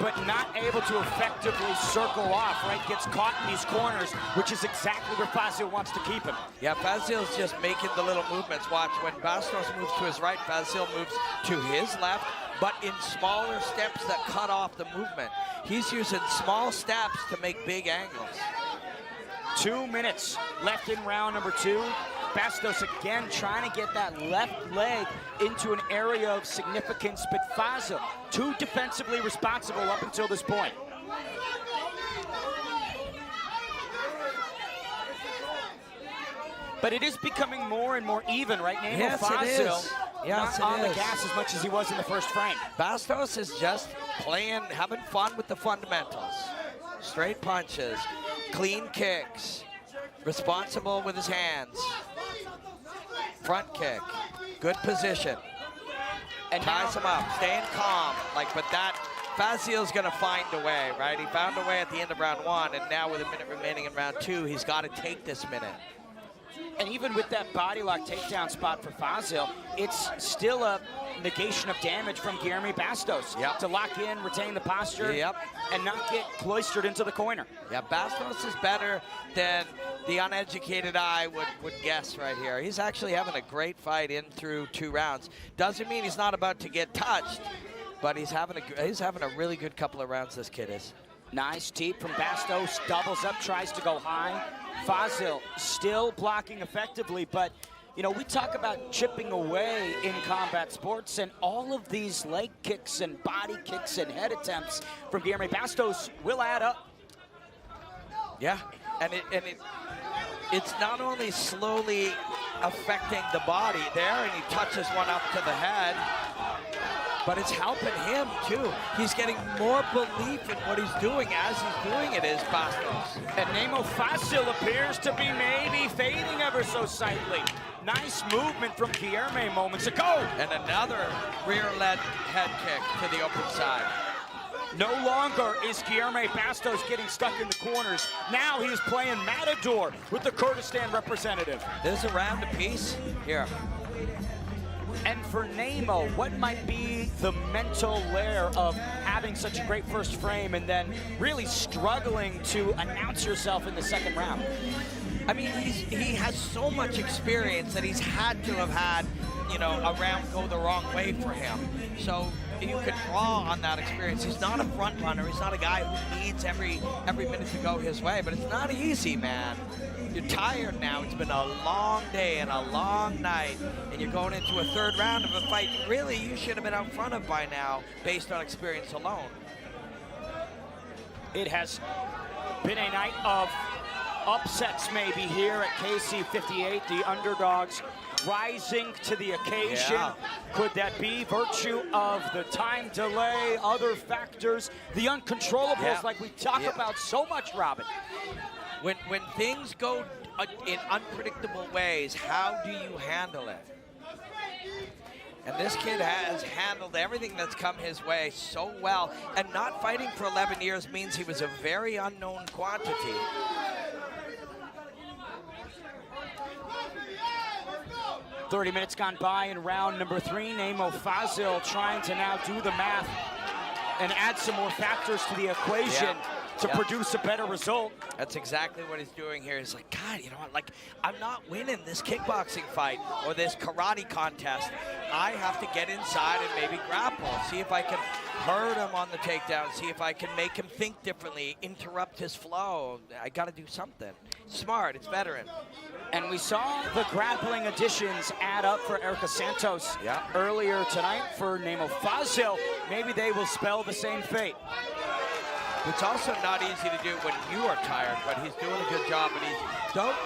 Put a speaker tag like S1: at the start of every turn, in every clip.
S1: but not able to effectively circle off, right? Gets caught in these corners, which is exactly where Fazil wants to keep him.
S2: Yeah, Fazil's just making the little movements. Watch, when Bastos moves to his right, Fazil moves to his left, but in smaller steps that cut off the movement. He's using small steps to make big angles.
S1: 2 minutes left in round number 2. Bastos again trying to get that left leg into an area of significance, but Fazil too defensively responsible up until this point. But it is becoming more and more even, right, Namo?
S2: Yes,
S1: Fazil,
S2: it is. Yes,
S1: not on
S2: it
S1: the
S2: is.
S1: gas as much as he was in the first frame.
S2: Bastos is just playing, having fun with the fundamentals. Straight punches, clean kicks, responsible with his hands. Front kick, good position. And ties him up, staying calm. But that, Fazil's gonna find a way, right? He found a way at the end of round 1, and now with a minute remaining in round 2, he's gotta take this minute.
S1: And even with that body lock takedown spot for Fazil, it's still a negation of damage from Guilherme Bastos to lock in, retain the posture, and not get cloistered into the corner. Yeah,
S2: Bastos is better than the uneducated eye would guess right here. He's actually having a great fight in through 2 rounds. Doesn't mean he's not about to get touched, but he's having a really good couple of rounds, this kid is.
S1: Nice teep from Bastos, doubles up, tries to go high. Fazil still blocking effectively, but you know, we talk about chipping away in combat sports, and all of these leg kicks and body kicks and head attempts from Guilherme Bastos will add up.
S2: Yeah, and it's not only slowly affecting the body there, and he touches one up to the head, but it's helping him too. He's getting more belief in what he's doing as he's doing it, is Bastos.
S1: And Namo Fazil appears to be maybe fading ever so slightly. Nice movement from Guilherme moments ago.
S2: And another rear-led head kick to the open side.
S1: No longer is Guilherme Bastos getting stuck in the corners. Now he's playing Matador with the Kurdistan representative.
S2: There's a round apiece here.
S1: And for Namo, what might be the mental layer of having such a great first frame and then really struggling to announce yourself in the second round?
S2: I mean, he has so much experience that he's had to have had, you know, a round go the wrong way for him. So you can draw on that experience. He's not a front runner. He's not a guy who needs every minute to go his way, but it's not easy, man. You're tired now. It's been a long day and a long night, and you're going into a third round of a fight really you should have been out front of by now based on experience alone.
S1: It has been a night of upsets maybe here at KC 58. The underdogs rising to the occasion.
S2: Yeah.
S1: Could that be virtue of the time delay, other factors, the uncontrollables like we talk about so much, Robin?
S2: When things go in unpredictable ways, how do you handle it? And this kid has handled everything that's come his way so well, and not fighting for 11 years means he was a very unknown quantity.
S1: "30 minutes gone by in round number 3. Namo Fazil trying to now do the math and add some more factors to the equation to produce a better result.
S2: That's exactly what he's doing here. He's like, God, you know what, like, I'm not winning this kickboxing fight or this karate contest. I have to get inside and maybe grapple, see if I can hurt him on the takedown, see if I can make him think differently, interrupt his flow. I got to do something. Smart, it's veteran.
S1: And we saw the grappling additions add up for Erica Santos earlier tonight for Namo Fazil. Maybe they will spell the same fate.
S2: It's also not easy to do when you are tired, but he's doing a good job. And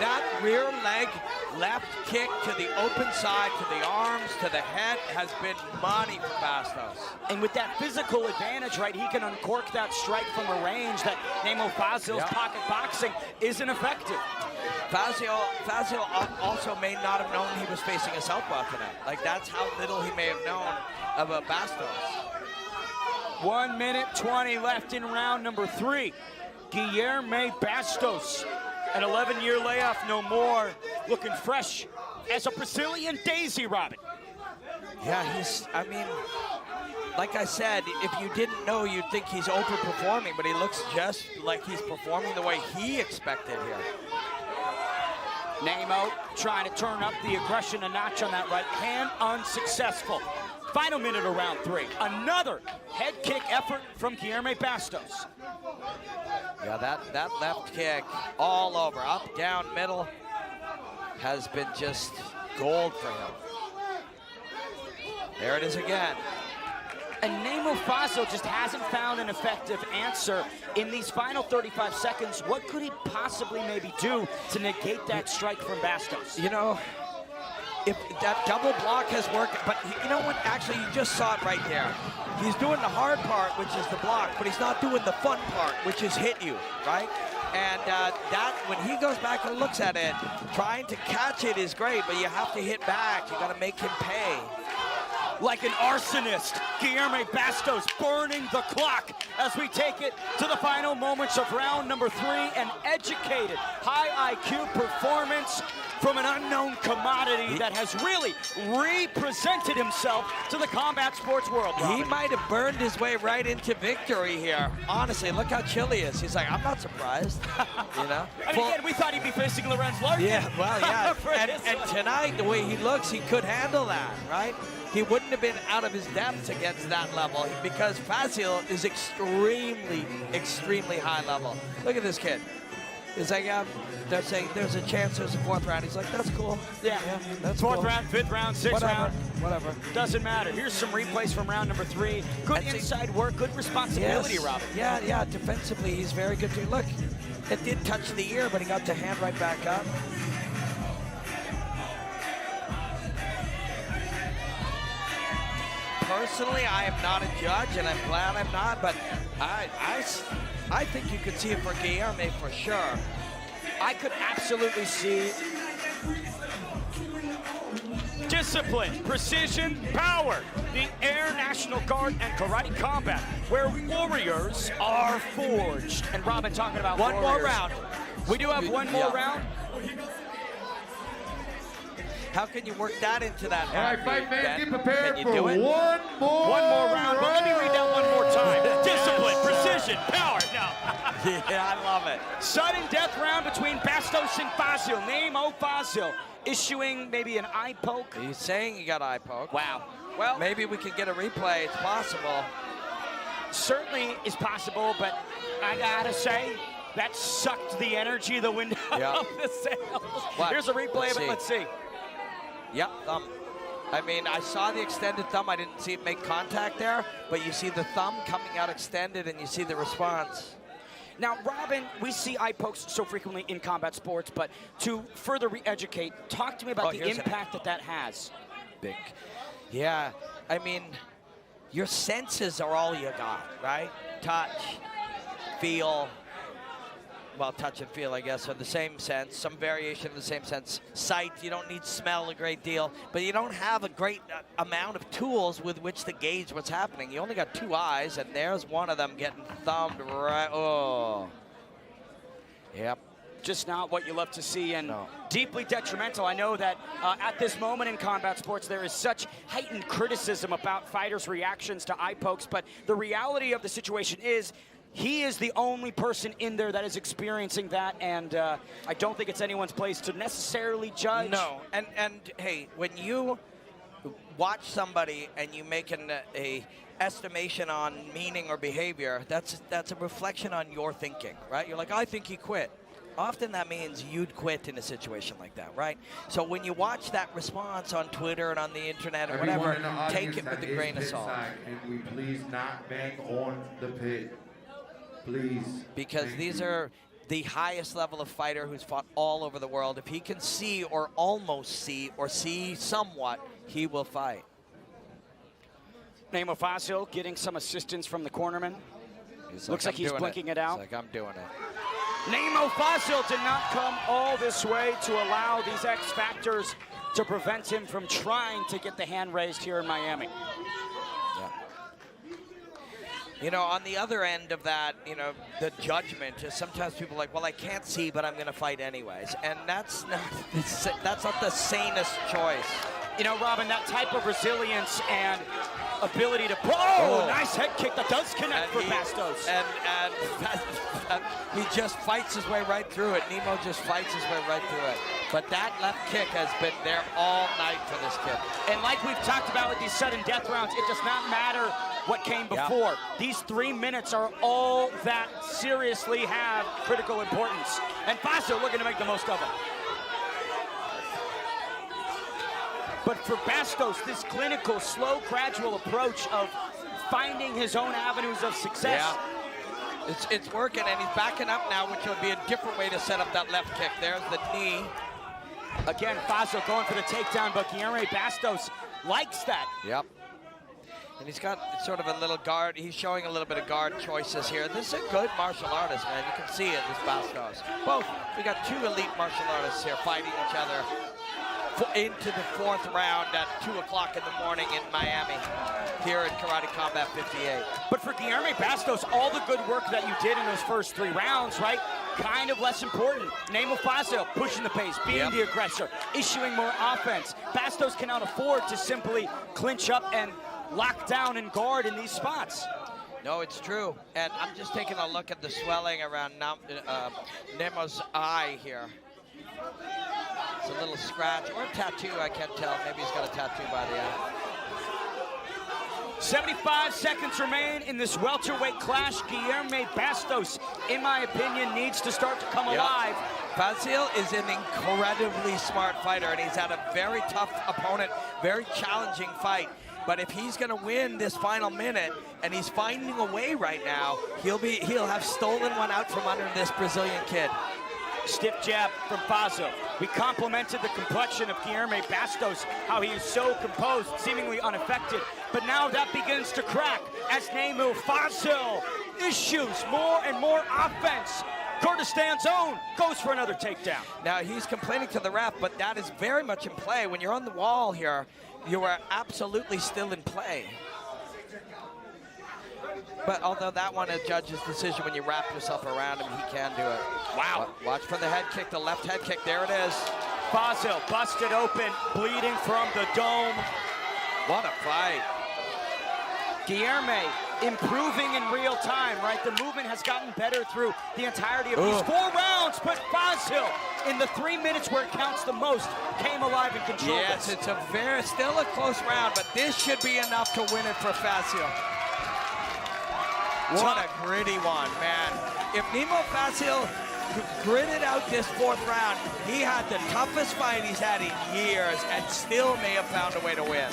S2: that rear leg left kick to the open side, to the arms, to the head has been money for Bastos.
S1: And with that physical advantage, right, he can uncork that strike from a range that Namo Fazil's pocket boxing isn't effective.
S2: Fazil also may not have known he was facing a southpaw tonight. Like, that's how little he may have known of a Bastos.
S1: 1 minute 20 left in round number 3. Guilherme Bastos, an 11-year layoff, no more, looking fresh as a Brazilian daisy, Robin.
S2: Yeah, I mean, like I said, if you didn't know, you'd think he's overperforming, but he looks just like he's performing the way he expected here.
S1: Namo trying to turn up the aggression a notch on that right hand, unsuccessful. Final minute of round 3. Another head kick effort from Guilherme Bastos.
S2: Yeah, that left kick all over, up, down, middle, has been just gold for him. There it is again.
S1: And namo Fazil just hasn't found an effective answer in these final 35 seconds. What could he possibly maybe do to negate that strike from Bastos?
S2: You know, if that double block has worked, but you know what? Actually, you just saw it right there. He's doing the hard part, which is the block, but he's not doing the fun part, which is hit you, right? And that, when he goes back and looks at it, trying to catch it is great, but you have to hit back. You got to make him pay.
S1: Like an arsonist, Guilherme Bastos burning the clock as we take it to the final moments of round number 3. An educated, high IQ performance from an unknown commodity that has really represented himself to the combat sports world, Robin.
S2: He might have burned his way right into victory here. Honestly, look how chill he is. He's like, I'm not surprised, you know?
S1: And again, we thought he'd be facing Lorenz Larkin.
S2: Yeah, well, yeah. and tonight, the way he looks, he could handle that, right? He wouldn't have been out of his depth against that level because Fazil is extremely, extremely high level. Look at this kid. He's like, they're saying there's a chance there's a 4th round. He's like, that's cool.
S1: Yeah,
S2: that's
S1: 4th
S2: cool.
S1: round, 5th round, 6th round.
S2: Whatever.
S1: Doesn't matter. Here's some replays from round number 3. Good inside work, good responsibility,
S2: yes.
S1: Robin.
S2: Yeah, defensively, he's very good too. Look, it did touch the ear, but he got the hand right back up. Personally, I am not a judge, and I'm glad I'm not, but I think you could see it for Guilherme for sure.
S1: I could absolutely see discipline, precision, power. The Air National Guard and Karate Combat, where warriors are forged. And Robin, talking about
S2: one
S1: warriors,
S2: more round.
S1: We do have one more round.
S2: How can you work that into that?
S3: All right, fight man, get prepared for
S1: one more round. But let me read that one more time. Discipline, precision, power. No.
S2: Yeah, I love it.
S1: Sudden death round between Bastos and Fazil. Namo Fazil issuing maybe an eye poke.
S2: He's saying he got eye poke.
S1: Wow. Well,
S2: maybe we can get a replay. It's possible.
S1: Certainly is possible, but I gotta say, that sucked the energy, the wind out of the sails. Here's a replay of it. Let's see.
S2: Yep, thumb. I mean, I saw the extended thumb. I didn't see it make contact there, but you see the thumb coming out extended, and you see the response.
S1: Now, Robin, we see eye pokes so frequently in combat sports, but to further re-educate, talk to me about the impact that has.
S2: Big. Yeah, I mean, your senses are all you got, right? Touch, feel. Well, touch and feel, I guess, are the same sense. Some variation of the same sense. Sight, you don't need smell a great deal, but you don't have a great amount of tools with which to gauge what's happening. You only got 2 eyes, and there's one of them getting thumbed right. Oh. Yep.
S1: Just not what you love to see, and deeply detrimental. I know that at this moment in combat sports, there is such heightened criticism about fighters' reactions to eye pokes, but the reality of the situation is he is the only person in there that is experiencing that, and I don't think it's anyone's place to necessarily judge.
S2: No, and hey, when you watch somebody and you make a estimation on meaning or behavior, that's a reflection on your thinking, right? You're like, I think he quit. Often that means you'd quit in a situation like that, right? So when you watch that response on Twitter and on the internet or whatever, take it with a grain of salt.
S3: Can we please not bang on the pit? Please.
S2: Because these are the highest level of fighter who's fought all over the world. If he can see or almost see or see somewhat, he will fight.
S1: Namo Fazil getting some assistance from the cornerman. Looks like he's blinking it out.
S2: He's like, I'm doing it.
S1: Namo Fazil did not come all this way to allow these X factors to prevent him from trying to get the hand raised here in Miami.
S2: You know, on the other end of that, you know, the judgment is sometimes people are like, well, I can't see, but I'm going to fight anyways. And that's not the sanest choice.
S1: You know, Robin, that type of resilience and ability to nice head kick that does connect for Bastos.
S2: And he just fights his way right through it. Nemo just fights his way right through it. But that left kick has been there all night for this kid.
S1: And like we've talked about with these sudden death rounds, it does not matter what came before. These 3 minutes are all that seriously have critical importance. And Fazil looking to make the most of them. But for Bastos, this clinical, slow, gradual approach of finding his own avenues of success.
S2: Yeah. It's working, and he's backing up now, which would be a different way to set up that left kick. There's the knee.
S1: Again, Fazil going for the takedown, but Guilherme Bastos likes that.
S2: Yep. And he's got sort of a little guard. He's showing a little bit of guard choices here. This is a good martial artist, man. You can see it, this Bastos. Both. We got two elite martial artists here fighting each other into the 4th round at 2 o'clock in the morning in Miami here in Karate Combat 58.
S1: But for Guilherme Bastos, all the good work that you did in those first 3 rounds, right, kind of less important. Namo Fazil pushing the pace, being the aggressor, issuing more offense. Bastos cannot afford to simply clinch up and lock down and guard in these spots.
S2: No, it's true. And I'm just taking a look at the swelling around Nemo's eye here. It's a little scratch or a tattoo, I can't tell. Maybe he's got a tattoo by the eye.
S1: 75 seconds remain in this welterweight clash. Guilherme Bastos, in my opinion, needs to start to come alive.
S2: Fazil is an incredibly smart fighter, and he's had a very tough opponent, very challenging fight. But if he's going to win this final minute, and he's finding a way right now, he'll have stolen one out from under this Brazilian kid.
S1: Stiff jab from Fazil. We complimented the complexion of Guilherme Bastos, how he is so composed, seemingly unaffected. But now that begins to crack as Namo Fazil issues more and more offense. Kurdistan's own goes for another takedown.
S2: Now he's complaining to the ref, but that is very much in play. When you're on the wall here, you are absolutely still in play. But although that one, a judge's decision, when you wrap yourself around him, he can do it.
S1: Wow.
S2: Watch for the head kick, the left head kick. There it is.
S1: Fazil busted open, bleeding from the dome.
S2: What a fight.
S1: Guilherme improving in real time, right? The movement has gotten better through the entirety of these 4 rounds, but Fazil, in the 3 minutes where it counts the most, came alive and controlled
S2: Yes,
S1: this.
S2: it's still a close round, but this should be enough to win it for Fazil. What a gritty one, man. If Namo Fazil gritted out this 4th round, he had the toughest fight he's had in years and still may have found a way to win.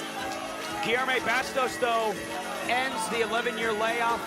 S1: Guilherme Bastos, though, ends the 11-year layoff